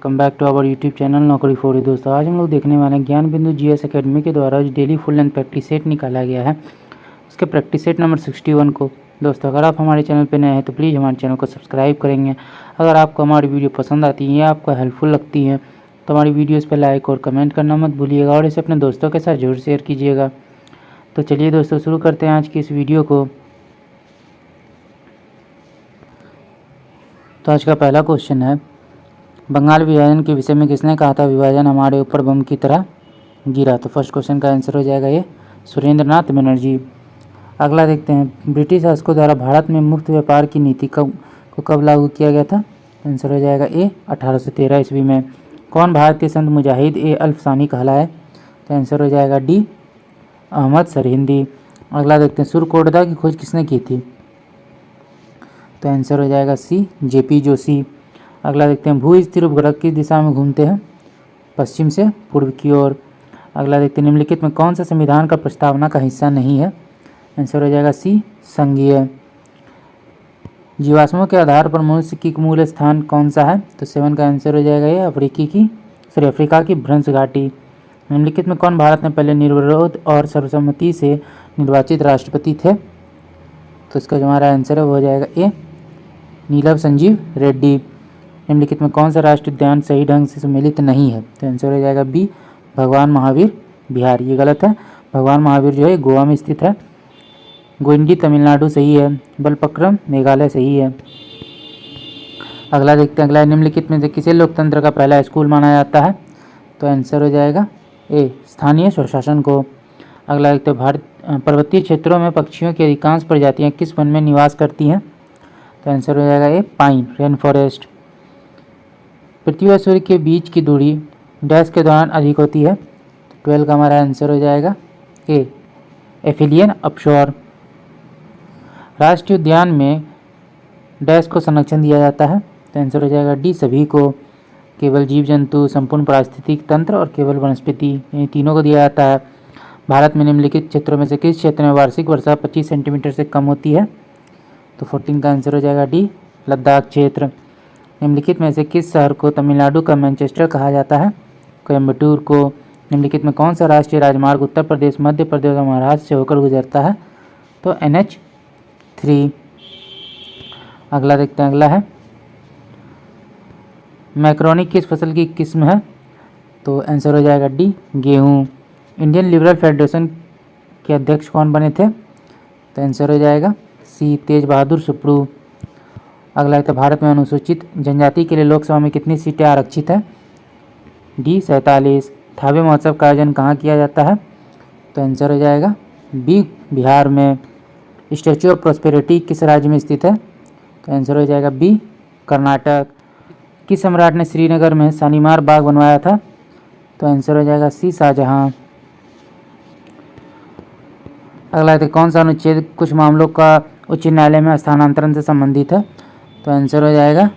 Welcome back to our YouTube channel नौकरी for दोस्तों। आज हम लोग देखने वाले हैं ज्ञान बिंदु जीएस एकेडमी के द्वारा जो daily full length practice set निकाला गया है उसके प्रैक्टिस सेट नंबर 61 को। दोस्तों अगर आप हमारे चैनल पर नए हैं तो प्लीज़ हमारे चैनल को सब्सक्राइब करेंगे। अगर आपको हमारी वीडियो पसंद आती है या आपको हेल्पफुल लगती है तो हमारी वीडियोज़ पर लाइक और कमेंट करना मत भूलिएगा और इसे अपने दोस्तों के साथ जरूर शेयर कीजिएगा। तो चलिए दोस्तों शुरू करते हैं आज की इस वीडियो को। तो आज का पहला क्वेश्चन है, बंगाल विभाजन के विषय में किसने कहा था विभाजन हमारे ऊपर बम की तरह गिरा। तो फर्स्ट क्वेश्चन का आंसर हो जाएगा ये सुरेंद्र नाथ बनर्जी। अगला देखते हैं, ब्रिटिश शासकों द्वारा भारत में मुक्त व्यापार की नीति कब लागू किया गया था। आंसर हो जाएगा ए 1813 ईस्वी में। कौन भारतीय संत मुजाहिद ए अल्फसानी कहलाए। तो आंसर हो जाएगा डी अहमद सरहिंदी। अगला देखते हैं, सूर्यकोटदा की खोज किसने की थी। तो आंसर हो जाएगा सी जेपी जोशी। अगला देखते हैं, भू स्थिर उपग्रह किस दिशा में घूमते हैं। पश्चिम से पूर्व की ओर। अगला देखते हैं, निम्नलिखित में कौन सा संविधान का प्रस्तावना का हिस्सा नहीं है। आंसर हो जाएगा सी संघीय। जीवाश्मों के आधार पर मनुष्य की मूल स्थान कौन सा है। तो 7 का आंसर हो जाएगा ये अफ्रीका की भ्रंश घाटी। निम्नलिखित में कौन भारत में पहले निर्विरोध और सर्वसम्मति से निर्वाचित राष्ट्रपति थे। तो इसका जो हमारा आंसर है वो हो जाएगा ए नीलम संजीव रेड्डी। निम्नलिखित में कौन सा राष्ट्रीय उद्यान सही ढंग से सम्मिलित नहीं है। तो आंसर हो जाएगा बी भगवान महावीर बिहार। ये गलत है, भगवान महावीर जो है गोवा में स्थित है। गोइंडी तमिलनाडु सही है। बलपक्रम मेघालय सही है। अगला देखते हैं, अगला निम्नलिखित में से किसे लोकतंत्र का पहला स्कूल माना जाता है। तो आंसर हो जाएगा ए स्थानीय स्वशासन को। अगला देखते हैं, भारत पर्वतीय क्षेत्रों में पक्षियों की अधिकांश प्रजातियां किस वन में निवास करती हैं। तो आंसर हो जाएगा ए पाइन रेन फॉरेस्ट। पृथ्वी और सूर्य के बीच की दूरी डैश के दौरान अधिक होती है। 12 का हमारा आंसर हो जाएगा ए एफिलियन अपशोर। राष्ट्रीय उद्यान में डैश को संरक्षण दिया जाता है। तो आंसर हो जाएगा डी सभी को। केवल जीव जंतु, संपूर्ण पारिस्थितिक तंत्र और केवल वनस्पति, इन तीनों को दिया जाता है। भारत में निम्नलिखित क्षेत्रों में से किस क्षेत्र में वार्षिक वर्षा 25 सेंटीमीटर से कम होती है। तो 14 का आंसर हो जाएगा डी लद्दाख क्षेत्र। निम्नलिखित में से किस शहर को तमिलनाडु का मैनचेस्टर कहा जाता है। कोयम्बटूर को। निम्नलिखित में कौन सा राष्ट्रीय राजमार्ग उत्तर प्रदेश, मध्य प्रदेश और महाराष्ट्र से होकर गुजरता है। तो NH3। अगला देखते हैं, अगला है मैक्रोनी किस फसल की किस्म है। तो आंसर हो जाएगा डी गेहूँ। इंडियन लिबरल फेडरेशन के अध्यक्ष कौन बने थे। तो आंसर हो जाएगा सी तेज बहादुर सुप्रू। अगला है, भारत में अनुसूचित जनजाति के लिए लोकसभा में कितनी सीटें आरक्षित है। डी 47। थावे महोत्सव का आयोजन कहाँ किया जाता है। तो आंसर हो जाएगा बी बिहार में। स्टैच्यू ऑफ प्रॉस्पेरिटी किस राज्य में स्थित है। तो आंसर हो जाएगा बी कर्नाटक। किस सम्राट ने श्रीनगर में शालीमार बाग बनवाया था। तो आंसर हो जाएगा सी शाहजहां। अगला है, कौन सा अनुच्छेद कुछ मामलों का उच्च न्यायालय में स्थानांतरण से संबंधित है। तो आंसर हो जाएगा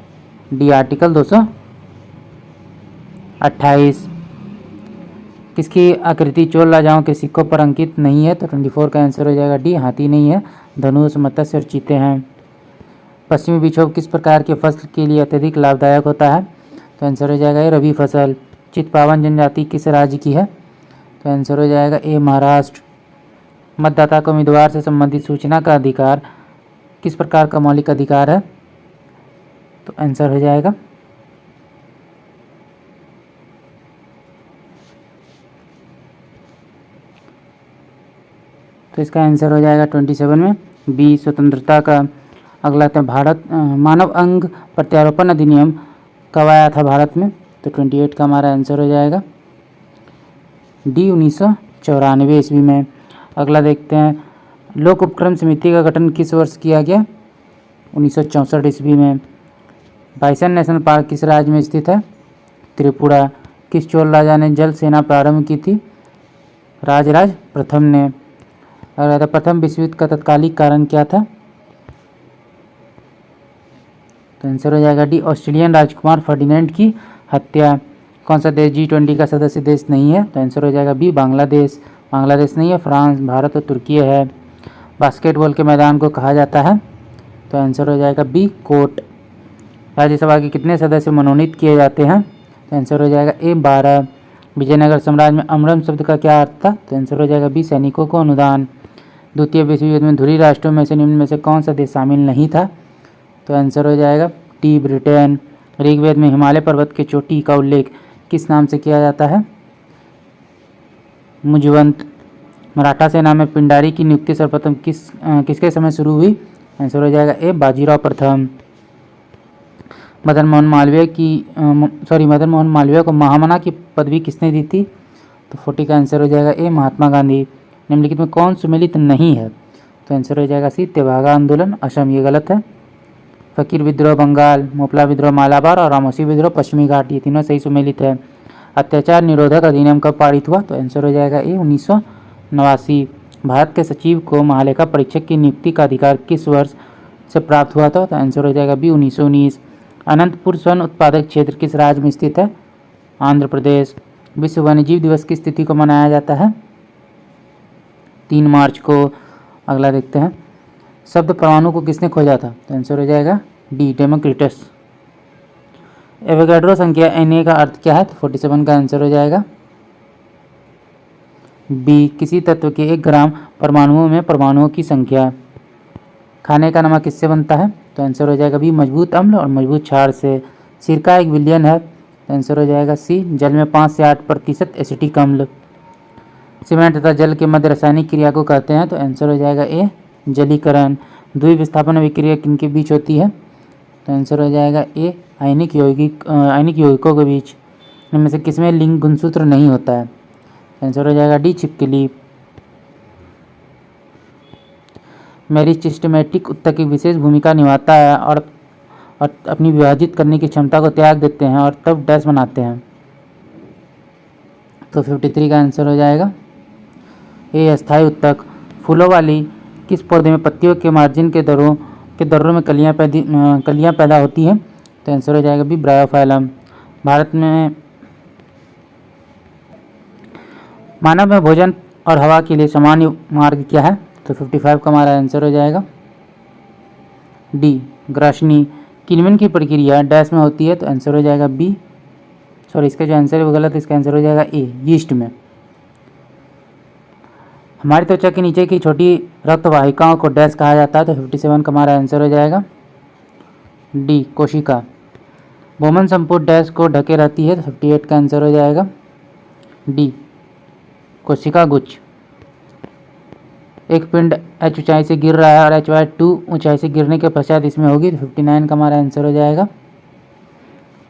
डी आर्टिकल 228। किसकी आकृति चोल राजाओं के सिक्कों पर अंकित नहीं है। तो 24 का आंसर हो जाएगा डी हाथी नहीं है, धनुष, मत्स्य और चीते हैं। पश्चिमी विक्षोभ किस प्रकार के फसल के लिए अत्यधिक लाभदायक होता है। तो आंसर हो जाएगा ये रबी फसल। चितपावन जनजाति किस राज्य की है। तो आंसर हो जाएगा ए महाराष्ट्र। मतदाता को उम्मीदवार से संबंधित सूचना का अधिकार किस प्रकार का मौलिक अधिकार है। तो आंसर हो जाएगा तो इसका आंसर हो जाएगा 27 में बी स्वतंत्रता का। अगला था भारत मानव अंग प्रत्यारोपण अधिनियम कब आया था भारत में। तो 28 का हमारा आंसर हो जाएगा डी 1994 ईस्वी में। अगला देखते हैं, लोक उपक्रम समिति का गठन किस वर्ष किया गया। 1964 ईस्वी में। बाइसन नेशनल पार्क किस राज्य में स्थित है। त्रिपुरा। किस चोल राजा ने जल सेना प्रारंभ की थी। राजराज प्रथम ने। अगला, प्रथम विश्व युद्ध का तत्कालिक कारण क्या था। तो आंसर हो जाएगा डी ऑस्ट्रेलियन राजकुमार फर्डिनेंड की हत्या। कौन सा देश G20 का सदस्य देश नहीं है। तो आंसर हो जाएगा बी बांग्लादेश। बांग्लादेश नहीं है, फ्रांस, भारत और तुर्की है। बास्केटबॉल के मैदान को कहा जाता है। तो आंसर हो जाएगा बी कोर्ट। राज्यसभा के कितने सदस्य मनोनीत किए जाते हैं। तो आंसर हो जाएगा ए 12। विजयनगर साम्राज्य में अमरम शब्द का क्या अर्थ था? तो आंसर हो जाएगा बी सैनिकों को अनुदान। द्वितीय विश्व युद्ध में धुरी राष्ट्रों में से निम्न में से कौन सा देश शामिल नहीं था? तो आंसर हो जाएगा टी ब्रिटेन। ऋग्वेद में हिमालय पर्वत की चोटी का उल्लेख किस नाम से किया जाता है? मुजवंत। मराठा सेना में पिंडारी की नियुक्ति सर्वप्रथम किसके समय शुरू हुई? आंसर हो जाएगा ए बाजीराव प्रथम। मदन मोहन मालवीय को महामना की पदवी किसने दी थी? तो 40 का आंसर हो जाएगा ए महात्मा गांधी। निम्नलिखित में कौन सुमेलित नहीं है? तो आंसर हो जाएगा सी तेभागा आंदोलन असम, ये गलत है। फकीर विद्रोह बंगाल, मोपला विद्रोह मालाबार और रामोसी विद्रोह पश्चिमी घाट, ये तीनों सही सुमेलित है। अत्याचार निरोधक अधिनियम कब पारित हुआ? तो आंसर हो जाएगा ए 1989। भारत के सचिव को महालेखा परीक्षक की नियुक्ति का अधिकार किस वर्ष से प्राप्त हुआ था? तो आंसर हो जाएगा बी 1919। अनंतपुर स्वर्ण उत्पादक क्षेत्र किस राज्य में स्थित है? आंध्र प्रदेश। विश्व वन्यजीव दिवस की तिथि को मनाया जाता है? 3 मार्च को। अगला देखते हैं, शब्द परमाणु को किसने खोजा था? तो आंसर हो जाएगा डी डेमोक्रिटस। एवोगैड्रो संख्या Na का अर्थ क्या है? तो 47 का आंसर हो जाएगा बी किसी तत्व के 1 ग्राम परमाणुओं में परमाणुओं की संख्या। खाने का नमक किससे बनता है? तो आंसर हो जाएगा बी मजबूत अम्ल और मजबूत क्षार से। सिरका एक विलयन है? तो आंसर हो जाएगा सी जल में 5 से 8% एसिटिक अम्ल। सीमेंट तथा जल के मध्य रासायनिक क्रिया को कहते हैं? तो आंसर हो जाएगा ए जलीकरण। द्वि विस्थापन अभिक्रिया किनके बीच होती है? तो आंसर हो जाएगा ए आयनिक यौगिकों के बीच। इनमें से किसमें लिंग गुणसूत्र नहीं होता है? आंसर हो जाएगा डी छिपकली। मेरिस्टेमेटिक उत्तक की विशेष भूमिका निभाता है और अपनी विभाजित करने की क्षमता को त्याग देते हैं और तब डैश बनाते हैं। तो 53 का आंसर हो जाएगा ए अस्थायी उत्तक। फूलों वाली किस पौधे में पत्तियों के मार्जिन के दर्रों में कलियां पैदा होती हैं? तो आंसर हो जाएगा बी ब्रायोफाइलम। भारत में मानव में भोजन और हवा के लिए सामान्य मार्ग क्या है? तो 55 का हमारा आंसर हो जाएगा डी ग्रासनी। किण्वन की प्रक्रिया डैश में होती है? तो आंसर हो जाएगा बी इसका जो आंसर है वो गलत है, इसका आंसर हो जाएगा ए यीस्ट में। हमारी त्वचा के नीचे की छोटी रक्त वाहिकाओं को डैश कहा जाता है? तो 57 का हमारा आंसर हो जाएगा डी कोशिका। बोमन संपूर्ण डैश को ढके रहती है? तो 58 का आंसर हो जाएगा डी कोशिका गुच्छ। एक पिंड h ऊंचाई से गिर रहा है और h/2 ऊंचाई से गिरने के पश्चात इसमें होगी? तो 59 का हमारा आंसर हो जाएगा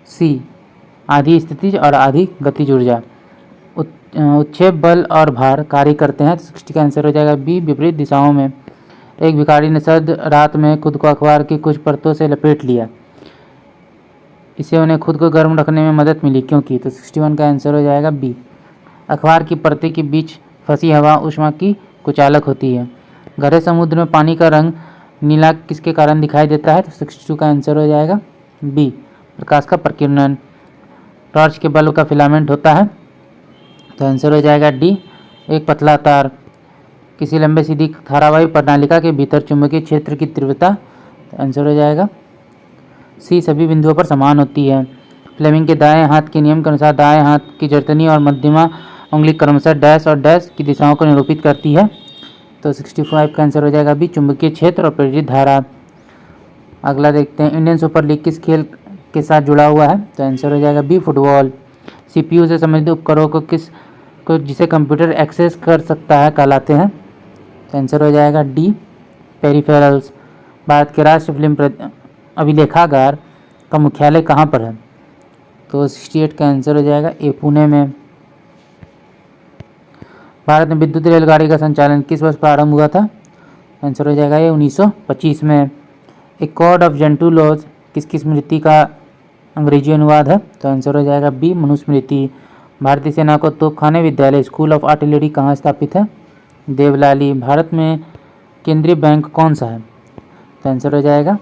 सी आधी स्थितिज और आधी गतिज ऊर्जा। उत्क्षेप बल और भार कार्य करते हैं? तो 60 का आंसर हो जाएगा बी विपरीत दिशाओं में। एक भिखारी ने सर्द रात में खुद को अखबार की कुछ परतों से लपेट लिया, इससे उन्हें खुद को गर्म रखने में मदद मिली, क्योंकि? तो 61 का आंसर हो जाएगा बी अखबार की परतें के बीच फंसी हवा ऊष्मा की कुचालक होती है। गहरे समुद्र में पानी का रंग नीला किसके कारण दिखाई देता है? तो 62 का आंसर हो जाएगा बी प्रकाश का प्रकीर्णन। टॉर्च के बल्ब का फिलामेंट होता है? तो आंसर हो जाएगा डी एक पतला तार। किसी लंबे सीधी धारावाही प्रणालिका के भीतर चुंबकीय क्षेत्र की तीव्रता? तो आंसर हो जाएगा सी सभी बिंदुओं पर समान होती है। फ्लेमिंग के दाएं हाथ के नियम के अनुसार दाएं हाथ की जड़तनी और मध्यमा उंगली क्रमशः डैश और डैश की दिशाओं को निरूपित करती है? तो 65 का आंसर हो जाएगा बी चुंबकीय क्षेत्र और प्रेरित धारा। अगला देखते हैं, इंडियन सुपर लीग किस खेल के साथ जुड़ा हुआ है? तो आंसर हो जाएगा बी फुटबॉल। सीपीयू से संबंधित उपकरणों को जिसे कंप्यूटर एक्सेस कर सकता है कहलाते हैं? तो आंसर हो जाएगा डी पेरिफेरल्स। भारत के राष्ट्रीय फिल्म अभिलेखागार का मुख्यालय कहाँ पर है? तो 68 का आंसर हो जाएगा ए पुणे में। भारत में विद्युत रेलगाड़ी का संचालन किस वर्ष प्रारंभ हुआ था? आंसर हो जाएगा ये 1925 में। ए कोड ऑफ जेंटू लॉज किसकी स्मृति का अंग्रेजी अनुवाद है? तो आंसर हो जाएगा बी मनुस्मृति। भारतीय सेना को तोपखाने विद्यालय स्कूल ऑफ आर्टिलरी कहाँ स्थापित है? देवलाली। भारत में केंद्रीय बैंक कौन सा है? तो आंसर हो जाएगा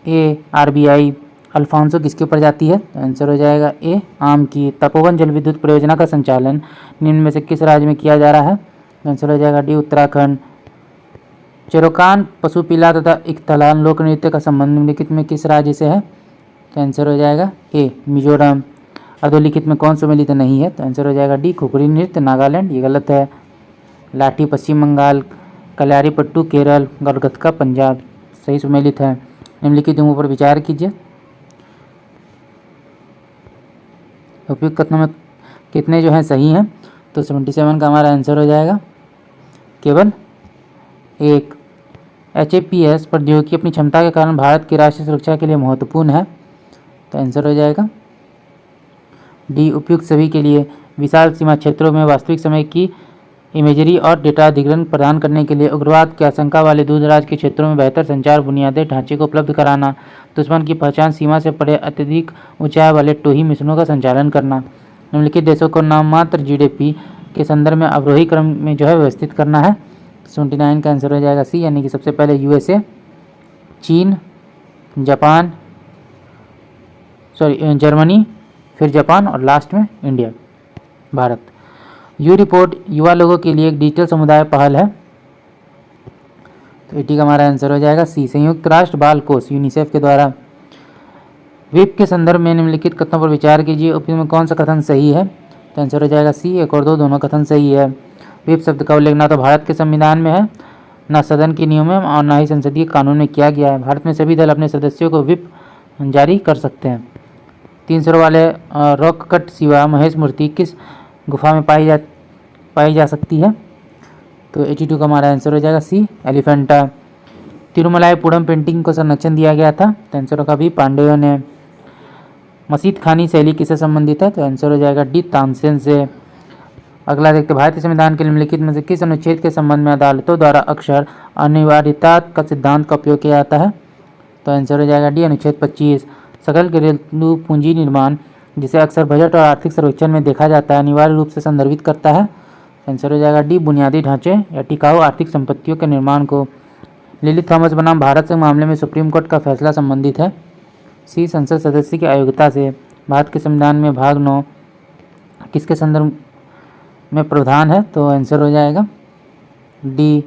ए आरबीआई। अल्फांसो किसकी प्रजाति है? तो आंसर हो जाएगा ए आम की। तपोवन जल विद्युत परियोजना का संचालन निम्न में से किस राज्य में किया जा रहा है? तो आंसर हो जाएगा डी उत्तराखंड। चेरोकान पशुपीला तथा इख्तलान लोक नृत्य का संबंध निम्नलिखित में किस राज्य से है? तो आंसर हो जाएगा ए मिजोरम। अधोलिखित में कौन सम्मिलित नहीं है? तो आंसर हो जाएगा डी खुखरी नृत्य नागालैंड, ये गलत है। लाठी पश्चिम बंगाल, कल्यारीपट्टू केरल, गलगतका पंजाब, सही सम्मिलित है। निम्नलिखित बिंदुओं पर विचार कीजिए। उपयुक्त कथनों में कितने जो हैं सही हैं? तो 77 का हमारा आंसर हो जाएगा केवल एक। HAPS प्रौद्योगिकी अपनी क्षमता के कारण भारत की राष्ट्रीय सुरक्षा के लिए महत्वपूर्ण है, तो आंसर हो जाएगा डी उपयुक्त सभी के लिए। विशाल सीमा क्षेत्रों में वास्तविक समय की इमेजरी और डेटा अधिग्रहण प्रदान करने के लिए उग्रवाद की आशंका वाले दूरदराज के क्षेत्रों में बेहतर संचार बुनियादी ढांचे को उपलब्ध कराना, दुश्मन की पहचान, सीमा से परे अत्यधिक ऊंचाई वाले टोही मिशनों का संचालन करना। निम्नलिखित देशों को नाममात्र GDP के संदर्भ में अवरोही क्रम में जो है व्यवस्थित करना है। 79 का आंसर हो जाएगा सी, यानी कि सबसे पहले USA, चीन, जापान, जर्मनी, फिर जापान और लास्ट में इंडिया, भारत। यू रिपोर्ट युवा लोगों के लिए एक डिजिटल समुदाय पहल है, तो 80 का हमारा आंसर हो जाएगा सी, संयुक्त राष्ट्र बाल कोष यूनिसेफ के द्वारा। विप के संदर्भ में निम्नलिखित कथनों पर विचार कीजिए, उपयुक्त में कौन सा कथन सही है? तो आंसर हो जाएगा सी, 1 और 2 दोनों कथन सही है। विप शब्द का उल्लेख ना तो भारत के संविधान में है, ना सदन के नियमों में और ना ही संसदीय कानून में किया गया है। भारत में सभी दल अपने सदस्यों को विप जारी कर सकते हैं। 3 सिरों वाले रॉक कट शिवा महेश मूर्ति किस गुफा में पाई जा सकती है? तो 82 का हमारा आंसर हो जाएगा सी, एलिफेंटा। तिरुमलाईपुरम पेंटिंग को संरक्षण दिया गया था, तो आंसर होगा बी, पांडेयों ने। मसीद खानी शैली किससे संबंधित है? तो आंसर हो जाएगा डी, तानसेन से। अगला देखते, भारतीय संविधान के निम्नलिखित में से किस अनुच्छेद के संबंध में अदालतों द्वारा अक्सर अनिवार्यता का सिद्धांत का उपयोग किया जाता है? तो आंसर हो जाएगा डी, अनुच्छेद 25। सकल घरेलू पूंजी निर्माण, जिसे अक्सर बजट और आर्थिक सर्वेक्षण में देखा जाता है, अनिवार्य रूप से संदर्भित करता है। आंसर हो जाएगा डी, बुनियादी ढांचे या टिकाऊ आर्थिक संपत्तियों के निर्माण को। लिली थॉमस बनाम भारत संघ मामले में सुप्रीम कोर्ट का फैसला संबंधित है सी, संसद सदस्य की अयोग्यता से। भारत के संविधान में भाग 9 किसके संदर्भ में प्रावधान है? तो आंसर हो जाएगा डी,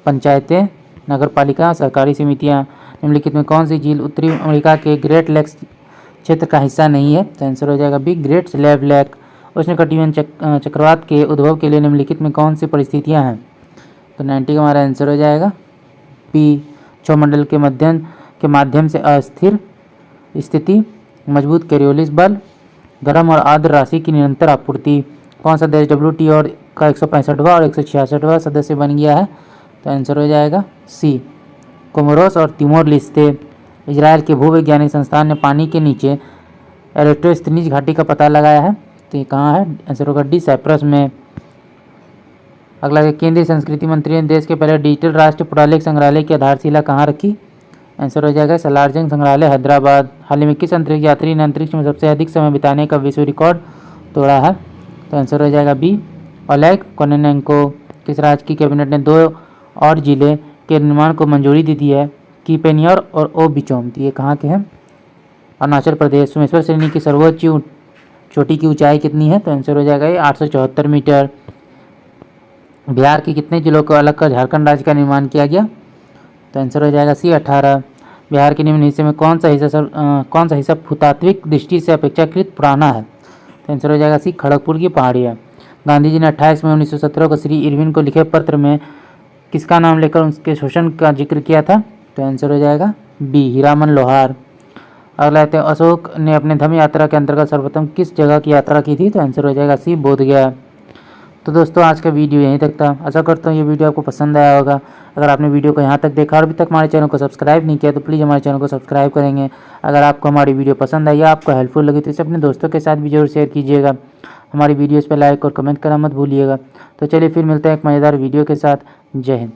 पंचायतें, नगरपालिका, सहकारी समितियां। निम्नलिखित में कौन सी झील उत्तरी अमेरिका के ग्रेट लेक्स क्षेत्र का हिस्सा नहीं है? तो आंसर हो जाएगा बी, ग्रेट स्लैव लेक। उष्णकटिबंधीय चक्रवात के उद्भव के लिए निम्नलिखित में कौन सी परिस्थितियां हैं? तो 90 का हमारा आंसर हो जाएगा बी, क्षौमंडल के माध्यम से अस्थिर स्थिति, मजबूत कैरियोलिस बल, गर्म और आर्द्र राशि की निरंतर आपूर्ति। कौन सा देश WTO का 165वां और 166वां सदस्य बन गया है? तो आंसर हो जाएगा सी, कोमोरोस और तिमोर लेस्ते। इजराइल के भूवैज्ञानिक संस्थान ने पानी के नीचे एरोस्टेनीज घाटी का पता लगाया है, तो ये कहाँ है? आंसर होगा डी, साइप्रस में। अगला, केंद्रीय संस्कृति मंत्री ने देश के पहले डिजिटल राष्ट्रीय पुरालेख संग्रहालय की आधारशिला कहाँ रखी? आंसर हो जाएगा सलारजंग संग्रहालय, हैदराबाद। हाल ही में किस अंतरिक्ष यात्री ने अंतरिक्ष में सबसे अधिक समय बिताने का विश्व रिकॉर्ड तोड़ा है? तो आंसर हो जाएगा बी, ओलेग कोनेनेंको। किस राज्य की कैबिनेट ने 2 और जिले के निर्माण को मंजूरी दे दी है? कीपेनियर और ओबिचोम, ये कहाँ के हैं? अरुणाचल प्रदेश। सोमेश्वर श्रेणी की सर्वोच्च चोटी की ऊंचाई कितनी है? तो आंसर हो जाएगा ये 874 मीटर। बिहार के कितने जिलों को अलग कर झारखंड राज्य का निर्माण किया गया? तो आंसर हो जाएगा सी, 18। बिहार के निम्न हिस्से में कौन सा हिस्सा भूतात्विक दृष्टि से अपेक्षाकृत पुराना है? तो आंसर हो जाएगा सी, खड़गपुर की पहाड़ियाँ। गांधी जी ने 28 मई 1917 को श्री इरविन को लिखे पत्र में किसका नाम लेकर उसके शोषण का जिक्र किया था? तो आंसर हो जाएगा बी, हीरामन लोहार। अगला है, अशोक ने अपने धम्म यात्रा के अंतर्गत सर्वप्रथम किस जगह की यात्रा की थी? तो आंसर हो जाएगा सी, बोधगया। तो दोस्तों, आज का वीडियो यहीं तक था। आशा करता हूँ ये वीडियो आपको पसंद आया होगा। अगर आपने वीडियो को यहाँ तक देखा और अभी तक हमारे चैनल को सब्सक्राइब नहीं किया तो प्लीज़ हमारे चैनल को सब्सक्राइब करेंगे। अगर आपको हमारी वीडियो पसंद आई या आपको हेल्पफुल लगी तो इसे अपने दोस्तों के साथ भी जरूर शेयर कीजिएगा। हमारी वीडियोज़ पर लाइक और कमेंट करना मत भूलिएगा। तो चलिए फिर मिलते हैं एक मज़ेदार वीडियो के साथ। जय हिंद।